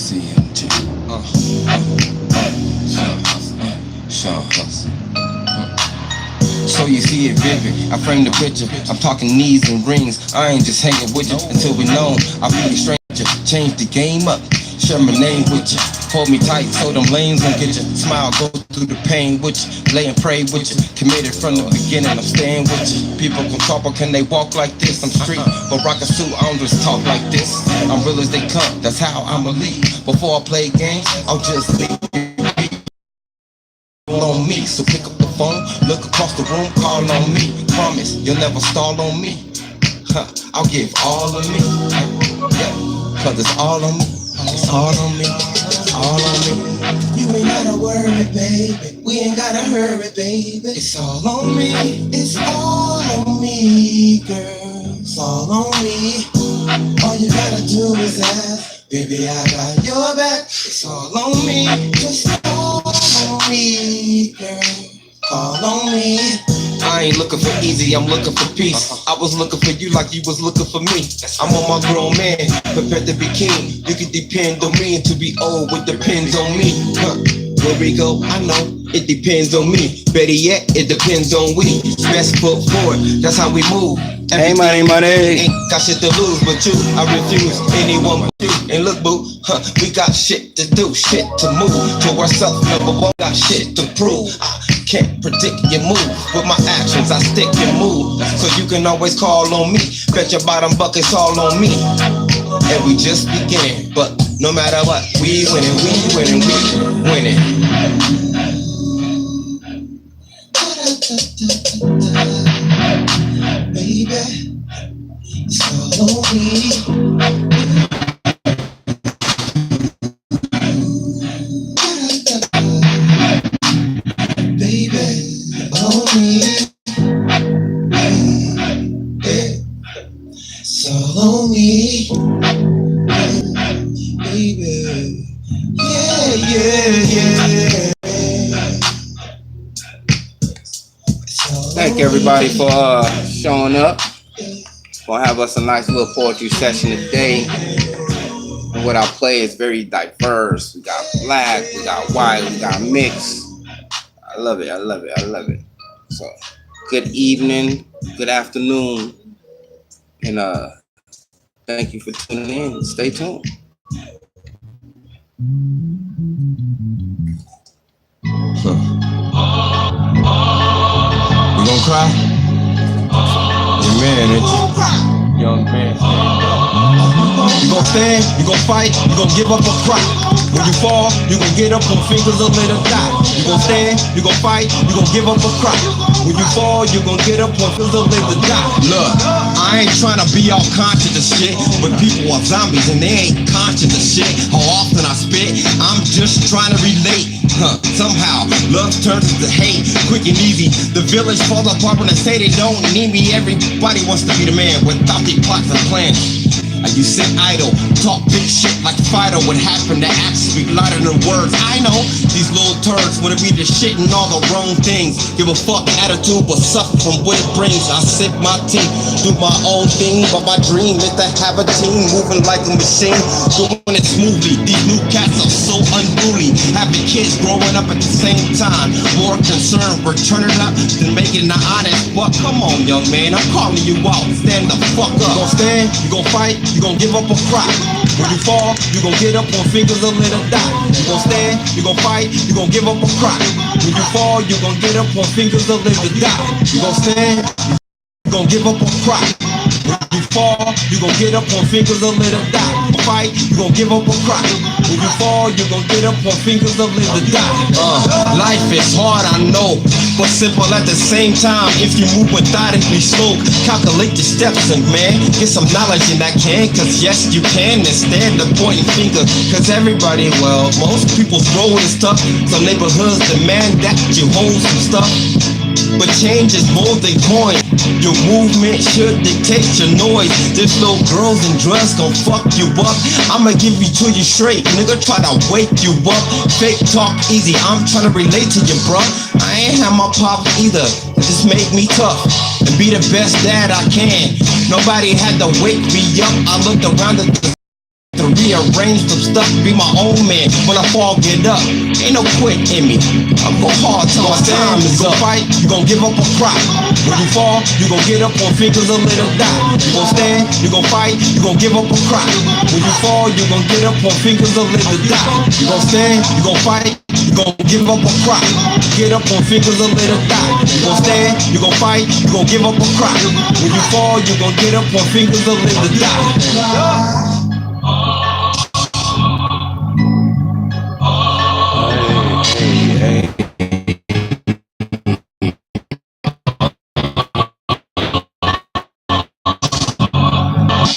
CMT. Shawn hustle. So you see it vivid, I frame the picture. I'm talking knees and rings. I ain't just hanging with you until we known. I'll be a stranger, change the game up, share my name with you. Hold me tight so them lanes don't get you. Smile, go through the pain with you. Lay and pray with you. Committed from the beginning, I'm staying with you. People can talk, but can they walk like this? I'm street, but rock a suit, I don't just talk like this. I'm real as they come, that's how I'ma lead. Before I play games, I'll just leave on me. So pick up the phone, look across the room, call on me. Promise, you'll never stall on me. I'll give all of me. Yeah, cause it's all on me. It's all on me. All on me. You ain't gotta worry, baby. We ain't gotta hurry, baby. It's all on me. It's all on me, girl. It's all on me. All you gotta do is ask. Baby, I got your back. It's all on me. Just all on me, girl. All on me. I ain't looking for easy, I'm looking for peace. I was looking for you like you was looking for me. I'm on my grown man, prepared to be king. You can depend on me, and to be old, what depends on me. Where we go, I know, it depends on me. Better yet, it depends on we. Best foot forward, that's how we move. Hey, money. Ain't got shit to lose, but you, I refuse anyone but you. And look, boo, we got shit to do, shit to move. To ourselves, number one, got shit to prove. Can't predict your move. With my actions, I stick and move. So you can always call on me. Bet your bottom bucket's all on me. And we just beginning. But no matter what, we winning, we winning, we winning. Baby, it's all on me. Thank everybody for showing up. Gonna have us a nice little poetry session today. And what I play is very diverse. We got black, we got white, we got mixed. I love it, I love it, I love it. So good evening, good afternoon, and thank you for tuning in. Stay tuned. You gonna cry? Your man, ain't you? Young man, stand up. You gonna stand, you gonna fight, you gonna give up or cry. When you fall, you gonna get up on fingers or let her die. You gonna stand, you gonna fight, you gonna give up or cry. When you fall, you gonna get up on fingers or let her die. Look, I ain't trying to be all conscious of shit, but people are zombies and they ain't conscious of shit. How often I spit, I'm just trying to relate. Somehow, love turns into hate, quick and easy. The village falls apart when they say they don't need me. Everybody wants to be the man without the plots and plans. You sit idle, talk big shit like Fido. What happened to actions speak louder than words. I know these little turds wanna be the shit and all the wrong things. Give a fuck attitude, but suffer from what it brings. I sip my tea, do my own thing, but my dream is to have a team moving like a machine, doing it smoothly. These new cats are so unruly, having kids growing up at the same time. More concerned with turning up than making the honest. But come on, young man, I'm calling you out. Stand the fuck up. You gon' stand, you gon' fight, you gon' give up or cry. When you fall, you gon' get up on fingers or let her die. You gon' stand, you gon' fight, you gon' give up or cry. When you fall, you gon' get up on fingers or let her die. You gon' stand, you gon' give up or cry. When you fall, you gon' get up on fingers or let her die. Fight, you gon' give up or cry. When you fall, you gon' get up on fingers or let her die. Life is hard, I know, but simple at the same time. If you move methodically slow, calculate your steps and man, get some knowledge in that can. Cause yes, you can, instead of pointing finger. Cause everybody, well, most people throwing stuff. Some neighborhoods demand that you hold some stuff. But change is more than coin. Your movement should dictate your noise. This little girls and drugs gon' fuck you up. I'ma give you to you straight, nigga, try to wake you up. Fake talk easy, I'm tryna relate to you, bruh. I ain't have my pop either, it just made me tough and be the best dad I can. Nobody had to wake me up, I looked around the to rearrange some stuff, be my own man. When I fall, get up, ain't no quit in me. I go hard till my time is up. Fight, you gon' give up or cry. When you fall, you gon' get up on fingers or let them die. You gon' stand, you gon' fight, you gon' give up or cry. When you fall, you gon' get up on fingers or let them die. You gon' stand, you gon' fight, you gon' give up or cry. Get up on fingers or let them die. You gon' stand, you gon' fight, you gon' give up or cry. When you fall, you gon' get up on fingers or let them die.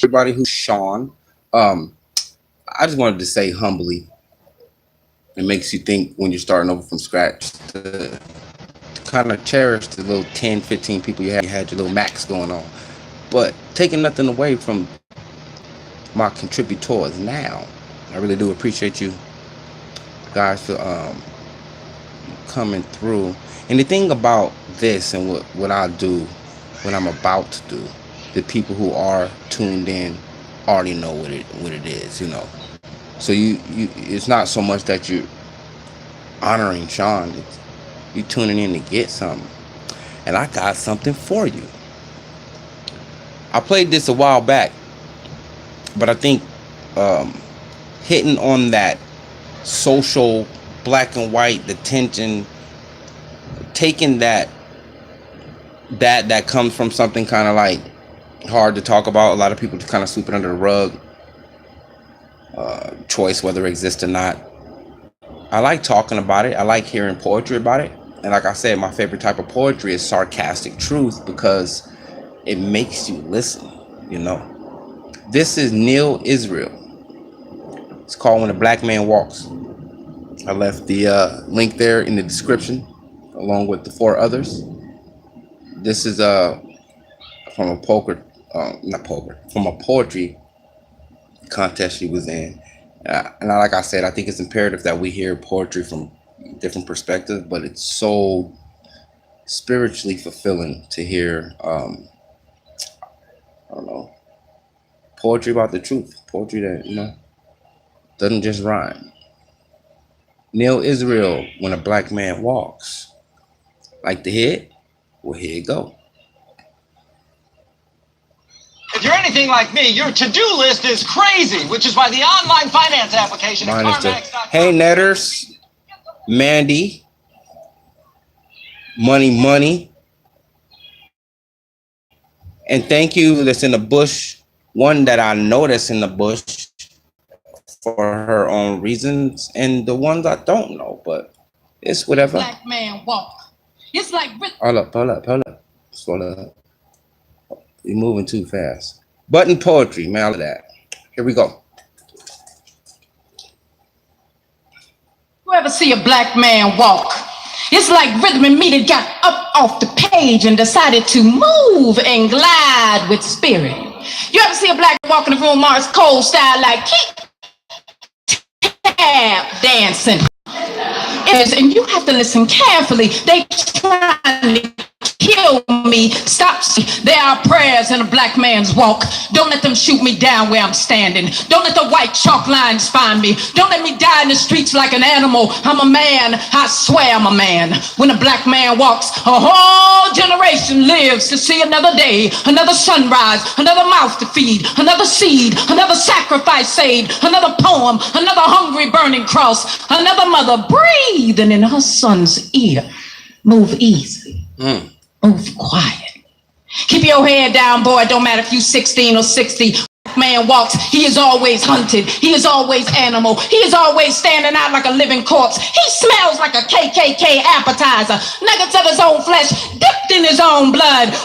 Everybody who's Shawn, I just wanted to say humbly, it makes you think when you're starting over from scratch to kind of cherish the little 10, 15 people you had your little max going on. But taking nothing away from my contributors now, I really do appreciate you guys for coming through. And the thing about this and what I do, what I'm about to do, the people who are tuned in already know what it is, you know. So you it's not so much that you're honoring Shawn, you tuning in to get something. And I got something for you. I played this a while back, but I think hitting on that social black and white, the tension, taking that comes from something kind of like hard to talk about. A lot of people just kind of sweep it under the rug. Choice, whether it exists or not. I like talking about it. I like hearing poetry about it. And like I said, my favorite type of poetry is sarcastic truth because it makes you listen, you know. This is Neil Israel. It's called When a Black Man Walks. I left the link there in the description along with the 4 others. This is from a from a poetry contest she was in. And like I said, I think it's imperative that we hear poetry from different perspectives, but it's so spiritually fulfilling to hear, I don't know, poetry about the truth, poetry that, you know, doesn't just rhyme. Neil Israel, When a Black Man Walks. Like the hit? Well, here you go. If you're anything like me, your to-do list is crazy, which is why the online finance application at CarMax.com. Hey, Netters, Mandy, Money, and thank you. That's in the bush. One that I know that's in the bush for her own reasons, and the ones I don't know, but it's whatever. Black man walk. It's like Hold up. Slow up. You're moving too fast. Button poetry, man, all of that. Here we go. You ever see a black man walk? It's like rhythm and me that got up off the page and decided to move and glide with spirit. You ever see a black man walk in the room, Mars Cole style, like keep tap dancing? And you have to listen carefully. They trying to kill me. Stop. There are prayers in a black man's walk. Don't let them shoot me down where I'm standing. Don't let the white chalk lines find me. Don't let me die in the streets like an animal. I'm a man. I swear I'm a man. When a black man walks, a whole generation lives to see another day, another sunrise, another mouth to feed, another seed, another sacrifice saved, another poem, another hungry burning cross, another mother breathing in her son's ear. Move easy. Move quiet. Keep your head down, boy. It don't matter if you 16 or 60. Man walks, he is always hunted, he is always animal, he is always standing out like a living corpse, he smells like a KKK appetizer, nuggets of his own flesh dipped in his own blood.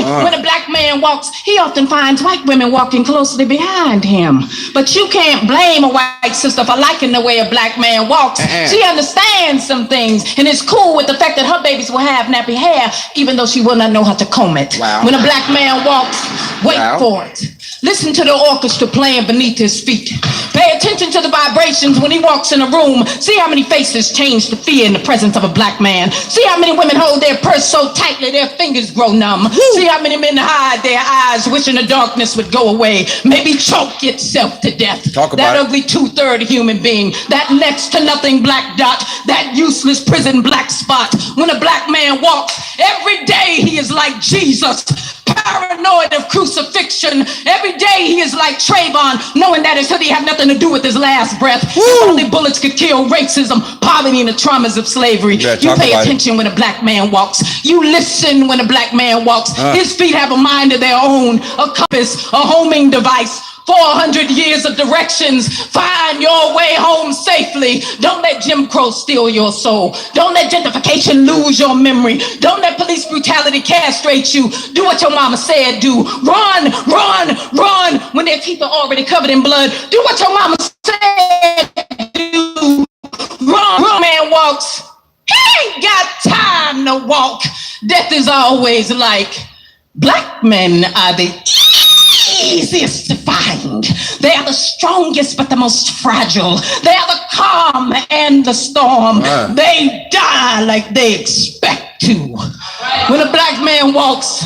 When a black man walks, he often finds white women walking closely behind him. But you can't blame a white sister for liking the way a black man walks. She understands some things and is cool with the fact that her babies will have nappy hair, even though she will not know how to comb it. When a black man walks, wait for it. Listen to the orchestra playing beneath his feet. Pay attention to the vibrations when he walks in a room. See how many faces change to fear in the presence of a black man. See how many women hold their purse so tightly their fingers grow numb. See how many men hide their eyes wishing the darkness would go away. Maybe choke itself to death. Talk about that it. ugly 2/3 human being. That next to nothing black dot. That useless prison black spot. When a black man walks, every day he is like Jesus. Paranoid of crucifixion. Every day he is like Trayvon, knowing that his hoodie have nothing to do with his last breath. If only bullets could kill racism, poverty, and the traumas of slavery. You pay attention when a black man walks. You listen when a black man walks. His feet have a mind of their own, a compass, a homing device. 400 years of directions. Find your way home safely. Don't let Jim Crow steal your soul. Don't let gentrification lose your memory. Don't let police brutality castrate you. Do what your mama said do. Run, run, run when their teeth are already covered in blood. Do what your mama said do. Run, run, man walks. He ain't got time to walk. Death is always like, black men are the easiest to find. They are the strongest but the most fragile. They are the calm and the storm. They die like they expect to. When a black man walks,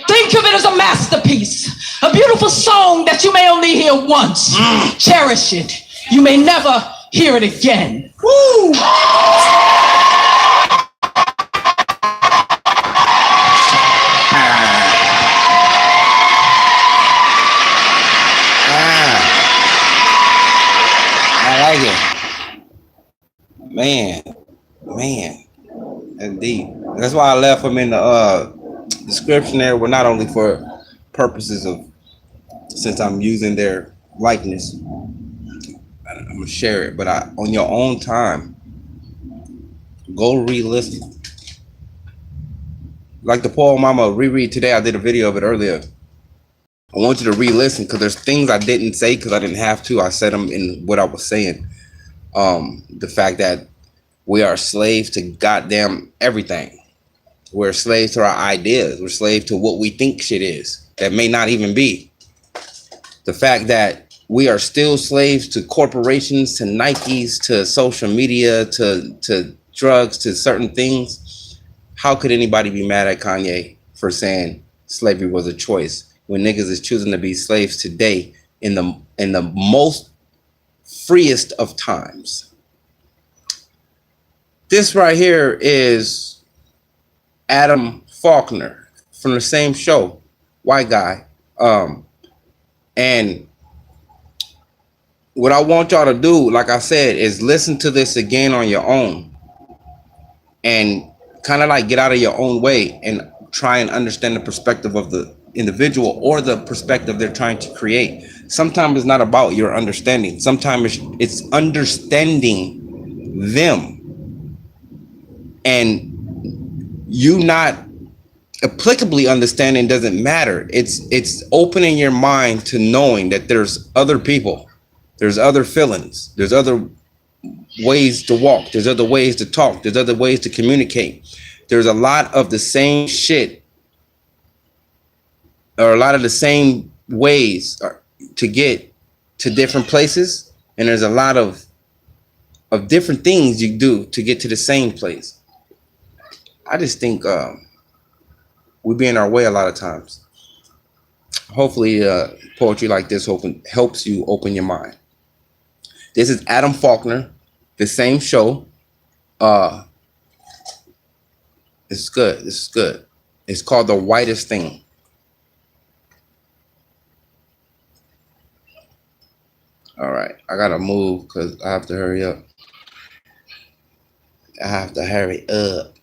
think of it as a masterpiece, a beautiful song that you may only hear once. Cherish it. You may never hear it again. Woo! Man, that's deep. That's why I left them in the description there. Well, not only for purposes of, since I'm using their likeness, I'm gonna share it. But on your own time, go re-listen. Like the poem I'm gonna reread today. I did a video of it earlier. I want you to re-listen because there's things I didn't say because I didn't have to. I said them in what I was saying. The fact that we are slaves to goddamn everything. We're slaves to our ideas. We're slaves to what we think shit is that may not even be. The fact that we are still slaves to corporations, to Nikes, to social media, to drugs, to certain things. How could anybody be mad at Kanye for saying slavery was a choice when niggas is choosing to be slaves today in the most freest of times? This right here is Adam Faulkner from the same show, white guy. And what I want y'all to do, like I said, is listen to this again on your own and kind of like get out of your own way and try and understand the perspective of the individual or the perspective they're trying to create. Sometimes it's not about your understanding. Sometimes it's understanding them. And you not applicably understanding doesn't matter. It's opening your mind to knowing that there's other people, there's other feelings, there's other ways to walk, there's other ways to talk, there's other ways to communicate. There's a lot of the same shit or a lot of the same ways to get to different places, and there's a lot of different things you do to get to the same place. I just think we be in our way a lot of times. Hopefully poetry like this helps you open your mind. This is Adam Faulkner, the same show. It's good. This is good. It's called The Whitest Thing. All right, I gotta move because I have to hurry up.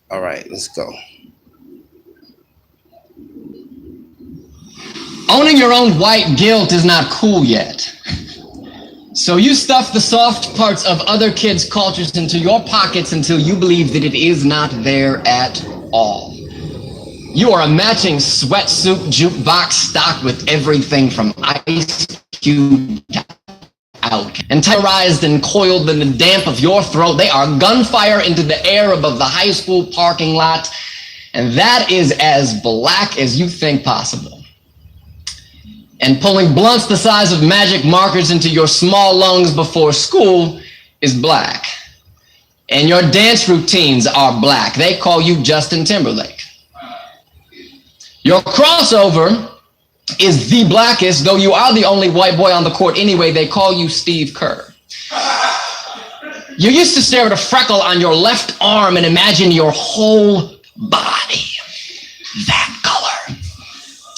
All right, let's go. Owning your own white guilt is not cool yet. So you stuff the soft parts of other kids' cultures into your pockets until you believe that it is not there at all. You are a matching sweatsuit jukebox stocked with everything from Ice Cube to out and terrorized and coiled in the damp of your throat. They are gunfire into the air above the high school parking lot, and that is as black as you think possible. and pulling blunts the size of magic markers into your small lungs before school is black. And your dance routines are black. They call you Justin Timberlake. Your crossover is the blackest, though you are the only white boy on the court anyway. They call you Steve Kerr. You used to stare at a freckle on your left arm and imagine your whole body that color.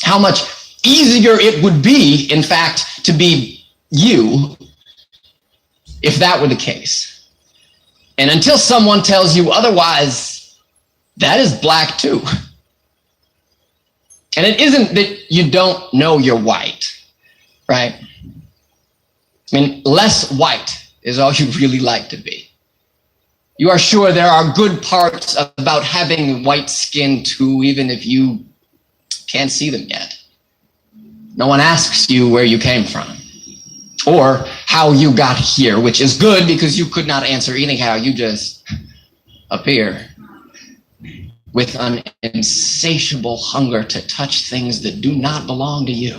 How much easier it would be, in fact, to be you if that were the case. And until someone tells you otherwise, that is black too. And it isn't that you don't know you're white, right? I mean, less white is all you really like to be. You are sure there are good parts about having white skin too, even if you can't see them yet. No one asks you where you came from or how you got here, which is good because you could not answer anyhow. You just appear with an insatiable hunger to touch things that do not belong to you.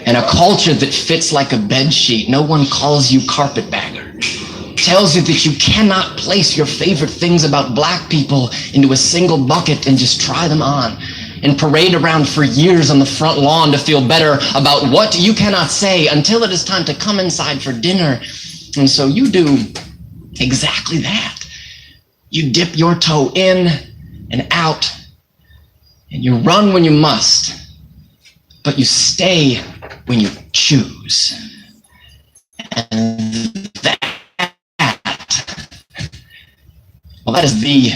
And a culture that fits like a bed sheet. No one calls you carpetbagger. Tells you that you cannot place your favorite things about black people into a single bucket and just try them on and parade around for years on the front lawn to feel better about what you cannot say until it is time to come inside for dinner. And so you do exactly that. You dip your toe in and out, and you run when you must, but you stay when you choose. And well, that is the,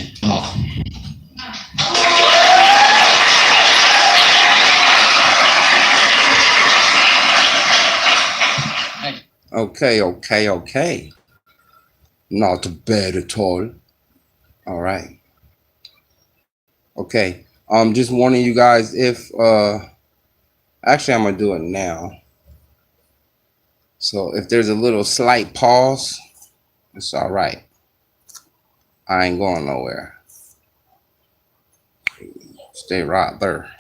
Okay. Not bad at all. All right. Okay. Just warning you guys, if actually I'm gonna do it now. So if there's a little slight pause, it's all right. I ain't going nowhere. Stay right there.